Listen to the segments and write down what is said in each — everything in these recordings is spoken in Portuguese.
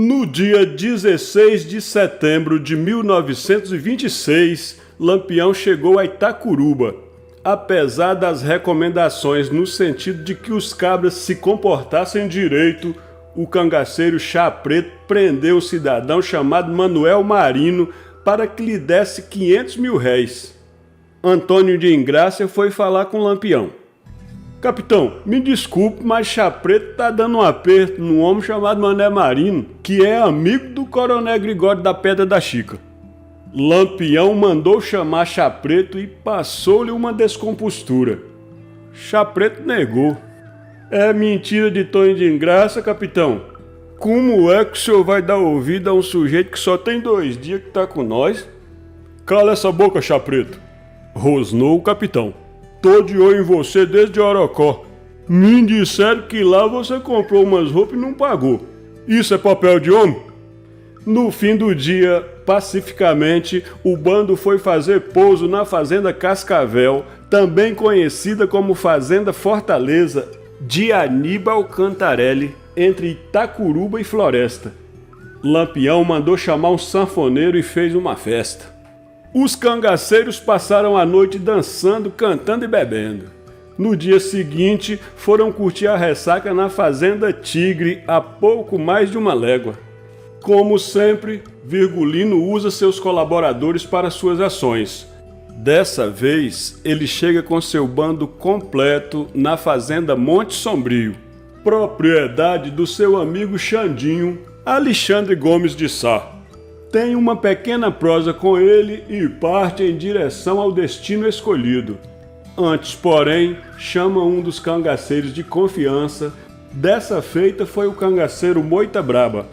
No dia 16 de setembro de 1926, Lampião chegou a Itacuruba. Apesar das recomendações no sentido de que os cabras se comportassem direito, o cangaceiro Chá Preto prendeu um cidadão chamado Manuel Marino para que lhe desse 500 mil réis. Antônio de Ingrácia foi falar com Lampião. Capitão, me desculpe, mas Chá Preto tá dando um aperto num homem chamado Mané Marino, que é amigo do coronel Gregório da Pedra da Chica. Lampião mandou chamar Chá Preto e passou-lhe uma descompostura. Chá Preto negou. É mentira de Tonho de Ingrácia, capitão. Como é que o senhor vai dar ouvido a um sujeito que só tem 2 dias que tá com nós? Cala essa boca, Chá Preto, rosnou o capitão. Tô de olho em você desde Orocó. Me disseram que lá você comprou umas roupas e não pagou. Isso é papel de homem? No fim do dia, pacificamente, o bando foi fazer pouso na Fazenda Cascavel, também conhecida como Fazenda Fortaleza, de Aníbal Cantarelli, entre Itacuruba e Floresta. Lampião mandou chamar um sanfoneiro e fez uma festa. Os cangaceiros passaram a noite dançando, cantando e bebendo. No dia seguinte, foram curtir a ressaca na Fazenda Tigre, a pouco mais de 1 légua. Como sempre, Virgulino usa seus colaboradores para suas ações. Dessa vez, ele chega com seu bando completo na Fazenda Monte Sombrio, propriedade do seu amigo Xandinho, Alexandre Gomes de Sá. Tem uma pequena prosa com ele e parte em direção ao destino escolhido. Antes, porém, chama um dos cangaceiros de confiança. Dessa feita foi o cangaceiro Moita Braba.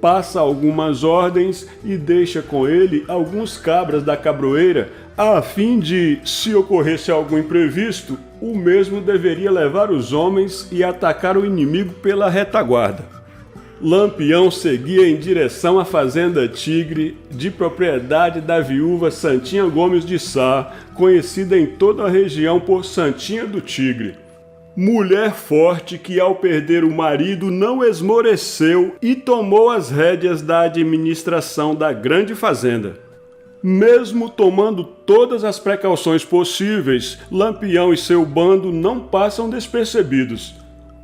Passa algumas ordens e deixa com ele alguns cabras da cabroeira, a fim de, se ocorresse algum imprevisto, o mesmo deveria levar os homens e atacar o inimigo pela retaguarda. Lampião seguia em direção à Fazenda Tigre, de propriedade da viúva Santinha Gomes de Sá, conhecida em toda a região por Santinha do Tigre. Mulher forte que, ao perder o marido, não esmoreceu e tomou as rédeas da administração da grande fazenda. Mesmo tomando todas as precauções possíveis, Lampião e seu bando não passam despercebidos.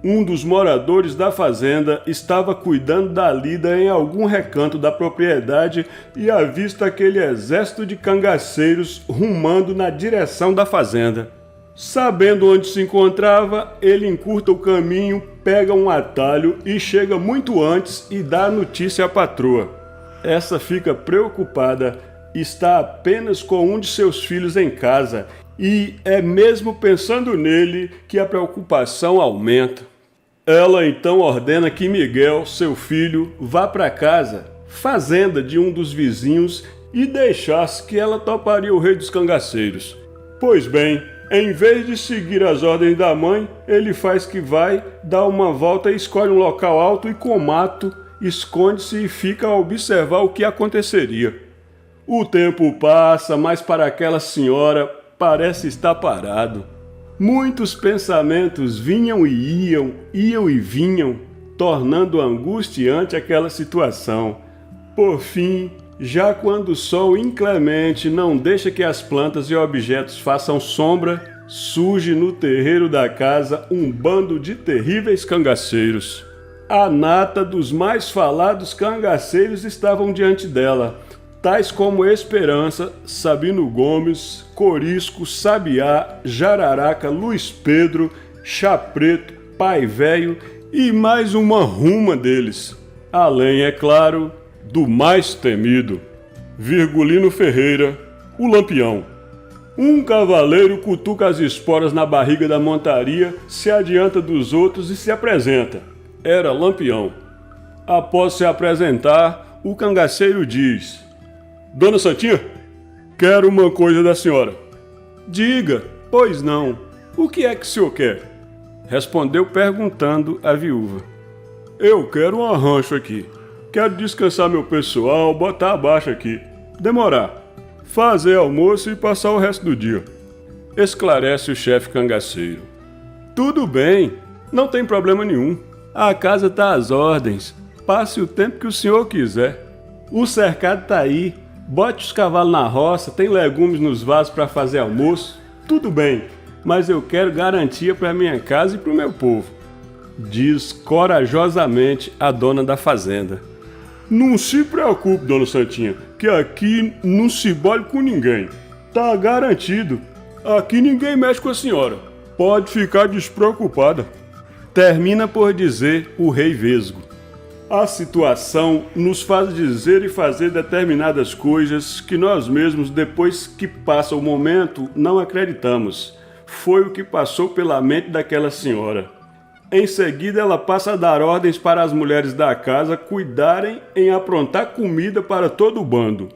Um dos moradores da fazenda estava cuidando da lida em algum recanto da propriedade e avista aquele exército de cangaceiros rumando na direção da fazenda. Sabendo onde se encontrava, ele encurta o caminho, pega um atalho e chega muito antes e dá a notícia à patroa. Essa fica preocupada, está apenas com um de seus filhos em casa e é mesmo pensando nele que a preocupação aumenta. Ela então ordena que Miguel, seu filho, vá para casa, fazenda de um dos vizinhos, e deixasse que ela toparia o rei dos cangaceiros. Pois bem, em vez de seguir as ordens da mãe, ele faz que vai, dá uma volta e escolhe um local alto e com mato, esconde-se e fica a observar o que aconteceria. O tempo passa, mas para aquela senhora parece estar parado. Muitos pensamentos vinham e iam e vinham, tornando angustiante aquela situação. Por fim, já quando o sol inclemente não deixa que as plantas e objetos façam sombra, surge no terreiro da casa um bando de terríveis cangaceiros. A nata dos mais falados cangaceiros estavam diante dela, tais como Esperança, Sabino Gomes, Corisco, Sabiá, Jararaca, Luiz Pedro, Chá Preto, Pai Velho e mais uma ruma deles. Além, é claro, do mais temido, Virgulino Ferreira, o Lampião. Um cavaleiro cutuca as esporas na barriga da montaria, se adianta dos outros e se apresenta. Era Lampião. Após se apresentar, o cangaceiro diz: Dona Santinha, quero uma coisa da senhora. Diga, pois não. O que é que o senhor quer? Respondeu perguntando a viúva. Eu quero um arrancho aqui. Quero descansar meu pessoal, botar abaixo aqui. Demorar. Fazer almoço e passar o resto do dia. Esclarece o chefe cangaceiro. Tudo bem, não tem problema nenhum. A casa tá às ordens. Passe o tempo que o senhor quiser. O cercado tá aí. Bote os cavalos na roça, tem legumes nos vasos para fazer almoço. Tudo bem, mas eu quero garantia para minha casa e para o meu povo. Diz corajosamente a dona da fazenda. Não se preocupe, dona Santinha, que aqui não se bole com ninguém. Tá garantido. Aqui ninguém mexe com a senhora. Pode ficar despreocupada. Termina por dizer o rei vesgo. A situação nos faz dizer e fazer determinadas coisas que nós mesmos, depois que passa o momento, não acreditamos. Foi o que passou pela mente daquela senhora. Em seguida, ela passa a dar ordens para as mulheres da casa cuidarem em aprontar comida para todo o bando.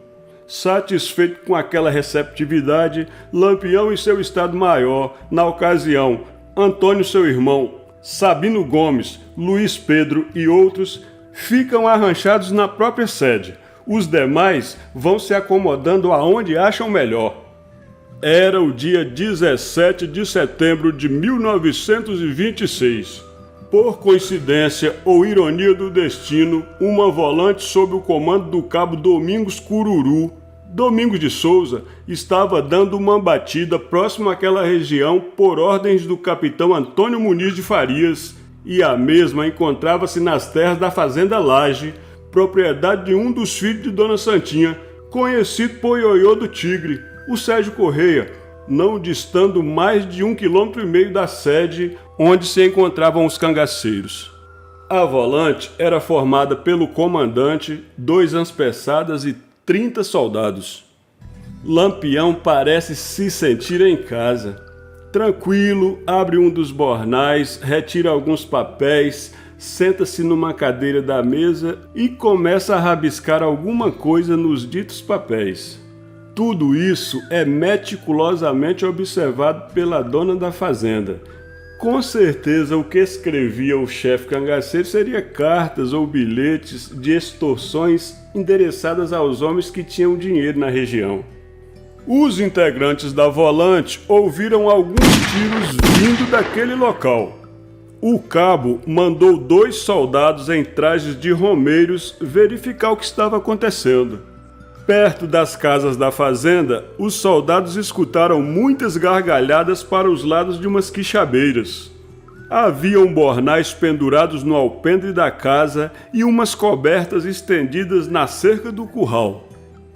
Satisfeito com aquela receptividade, Lampião e seu Estado-Maior, na ocasião, Antônio seu irmão, Sabino Gomes, Luiz Pedro e outros, ficam arranchados na própria sede. Os demais vão se acomodando aonde acham melhor. Era o dia 17 de setembro de 1926. Por coincidência ou ironia do destino, uma volante sob o comando do cabo Domingos Cururu, Domingos de Souza, estava dando uma batida próximo àquela região por ordens do capitão Antônio Muniz de Farias, e a mesma encontrava-se nas terras da Fazenda Laje, propriedade de um dos filhos de Dona Santinha, conhecido por Ioiô do Tigre, o Sérgio Correia, não distando mais de 1,5 km da sede onde se encontravam os cangaceiros. A volante era formada pelo comandante, 2 anspeçadas e 30 soldados. Lampião parece se sentir em casa. Tranquilo, abre um dos bornais, retira alguns papéis, senta-se numa cadeira da mesa e começa a rabiscar alguma coisa nos ditos papéis. Tudo isso é meticulosamente observado pela dona da fazenda. Com certeza o que escrevia o chefe cangaceiro seria cartas ou bilhetes de extorsões endereçadas aos homens que tinham dinheiro na região. Os integrantes da volante ouviram alguns tiros vindo daquele local. O cabo mandou 2 soldados em trajes de romeiros verificar o que estava acontecendo. Perto das casas da fazenda, os soldados escutaram muitas gargalhadas para os lados de umas quixabeiras. Haviam bornais pendurados no alpendre da casa e umas cobertas estendidas na cerca do curral.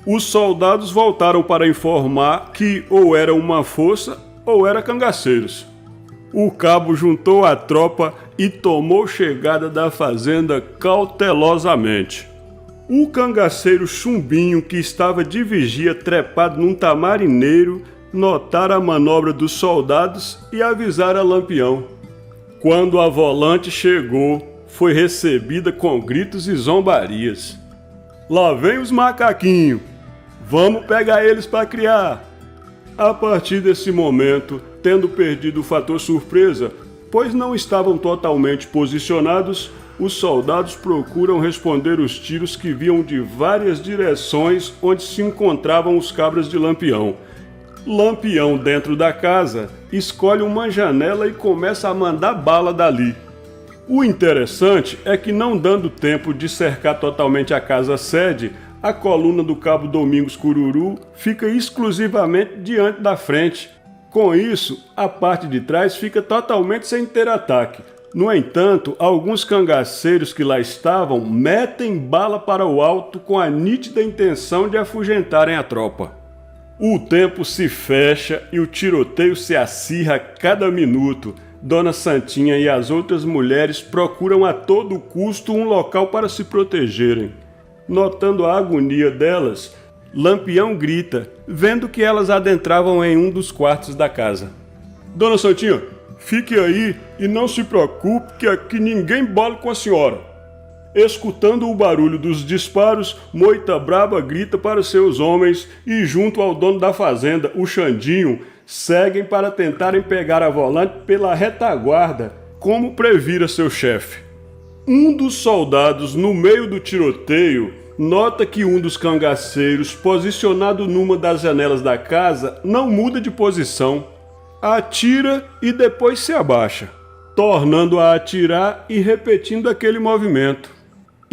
Os soldados voltaram para informar que ou era uma força ou era cangaceiros. O cabo juntou a tropa e tomou chegada da fazenda cautelosamente. O cangaceiro Chumbinho, que estava de vigia trepado num tamarineiro, notara a manobra dos soldados e avisara a Lampião. Quando a volante chegou, foi recebida com gritos e zombarias. Lá vem os macaquinhos! Vamos pegar eles para criar! A partir desse momento, tendo perdido o fator surpresa, pois não estavam totalmente posicionados, os soldados procuram responder os tiros que viam de várias direções onde se encontravam os cabras de Lampião. Lampião, dentro da casa, escolhe uma janela e começa a mandar bala dali. O interessante é que, não dando tempo de cercar totalmente a casa-sede, a coluna do cabo Domingos Cururu fica exclusivamente diante da frente. Com isso, a parte de trás fica totalmente sem ter ataque. No entanto, alguns cangaceiros que lá estavam metem bala para o alto com a nítida intenção de afugentarem a tropa. O tempo se fecha e o tiroteio se acirra a cada minuto. Dona Santinha e as outras mulheres procuram a todo custo um local para se protegerem. Notando a agonia delas, Lampião grita, vendo que elas adentravam em um dos quartos da casa. Dona Santinha, fique aí e não se preocupe que aqui ninguém bola com a senhora. Escutando o barulho dos disparos, Moita Braba grita para seus homens e, junto ao dono da fazenda, o Xandinho, seguem para tentarem pegar a volante pela retaguarda, como previra seu chefe. Um dos soldados, no meio do tiroteio, nota que um dos cangaceiros, posicionado numa das janelas da casa, não muda de posição. Atira e depois se abaixa, tornando a atirar e repetindo aquele movimento.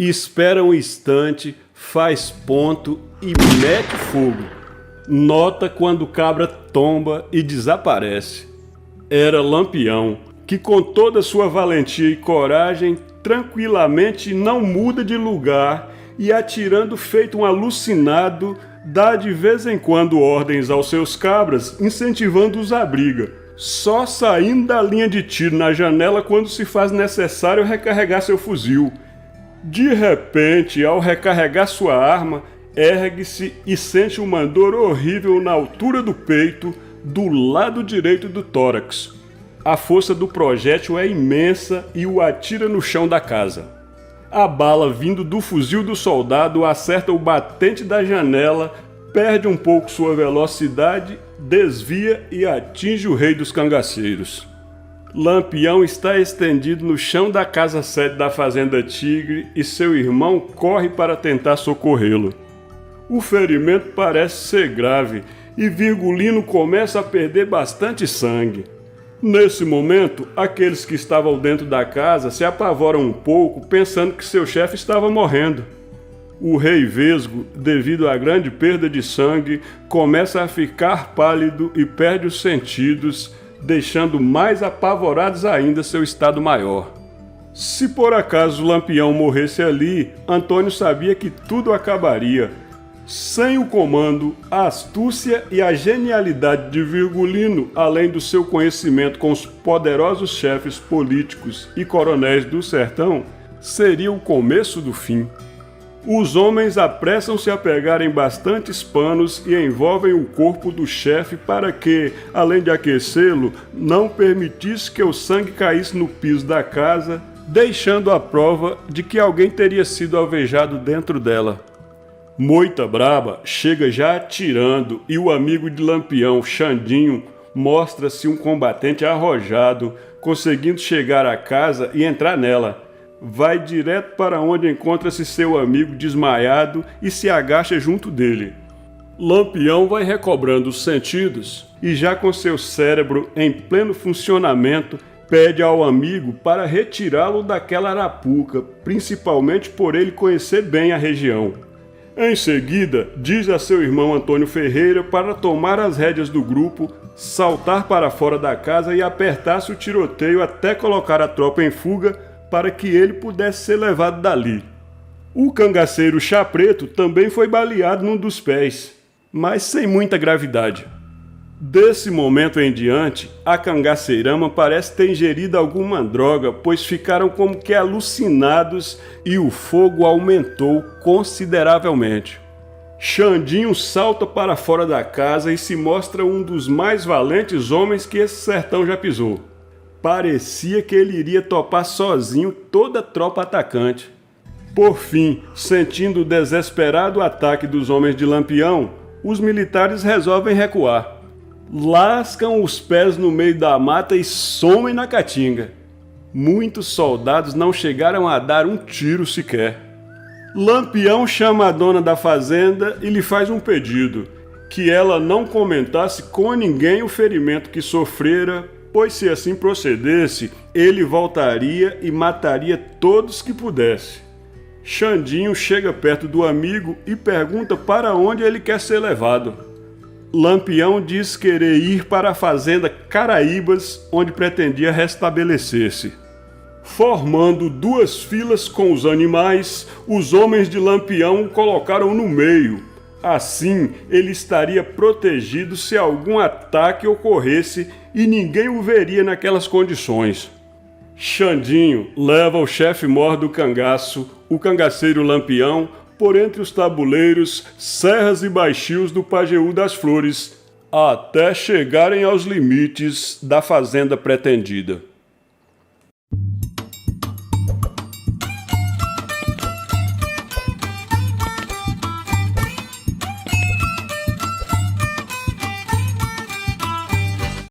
Espera um instante, faz ponto e mete fogo. Nota quando o cabra tomba e desaparece. Era Lampião, que com toda sua valentia e coragem, tranquilamente não muda de lugar e, atirando feito um alucinado, dá de vez em quando ordens aos seus cabras, incentivando-os à briga, só saindo da linha de tiro na janela quando se faz necessário recarregar seu fuzil. De repente, ao recarregar sua arma, ergue-se e sente uma dor horrível na altura do peito, do lado direito do tórax. A força do projétil é imensa e o atira no chão da casa. A bala vindo do fuzil do soldado acerta o batente da janela, perde um pouco sua velocidade, desvia e atinge o rei dos cangaceiros. Lampião está estendido no chão da casa-sede da Fazenda Tigre e seu irmão corre para tentar socorrê-lo. O ferimento parece ser grave e Virgulino começa a perder bastante sangue. Nesse momento, aqueles que estavam dentro da casa se apavoram um pouco, pensando que seu chefe estava morrendo. O rei Vesgo, devido à grande perda de sangue, começa a ficar pálido e perde os sentidos, deixando mais apavorados ainda seu estado maior. Se por acaso Lampião morresse ali, Antônio sabia que tudo acabaria. Sem o comando, a astúcia e a genialidade de Virgulino, além do seu conhecimento com os poderosos chefes políticos e coronéis do sertão, seria o começo do fim. Os homens apressam-se a pegarem bastantes panos e envolvem o corpo do chefe para que, além de aquecê-lo, não permitisse que o sangue caísse no piso da casa, deixando a prova de que alguém teria sido alvejado dentro dela. Moita Braba chega já atirando e o amigo de Lampião, Xandinho, mostra-se um combatente arrojado, conseguindo chegar à casa e entrar nela. Vai direto para onde encontra-se seu amigo desmaiado e se agacha junto dele. Lampião vai recobrando os sentidos e, já com seu cérebro em pleno funcionamento, pede ao amigo para retirá-lo daquela arapuca, principalmente por ele conhecer bem a região. Em seguida, diz a seu irmão Antônio Ferreira para tomar as rédeas do grupo, saltar para fora da casa e apertar-se o tiroteio até colocar a tropa em fuga para que ele pudesse ser levado dali. O cangaceiro Chá Preto também foi baleado num dos pés, mas sem muita gravidade. Desse momento em diante, a cangaceirama parece ter ingerido alguma droga, pois ficaram como que alucinados e o fogo aumentou consideravelmente. Xandinho salta para fora da casa e se mostra um dos mais valentes homens que esse sertão já pisou. Parecia que ele iria topar sozinho toda a tropa atacante. Por fim, sentindo o desesperado ataque dos homens de Lampião, os militares resolvem recuar. Lascam os pés no meio da mata e somem na caatinga. Muitos soldados não chegaram a dar um tiro sequer. Lampião chama a dona da fazenda e lhe faz um pedido, que ela não comentasse com ninguém o ferimento que sofrera, pois se assim procedesse, ele voltaria e mataria todos que pudesse. Xandinho chega perto do amigo e pergunta para onde ele quer ser levado. Lampião diz querer ir para a fazenda Caraíbas, onde pretendia restabelecer-se. Formando duas filas com os animais, os homens de Lampião o colocaram no meio. Assim, ele estaria protegido se algum ataque ocorresse e ninguém o veria naquelas condições. Xandinho leva o chefe mor do cangaço, o cangaceiro Lampião, por entre os tabuleiros, serras e baixios do Pajeú das Flores, até chegarem aos limites da fazenda pretendida.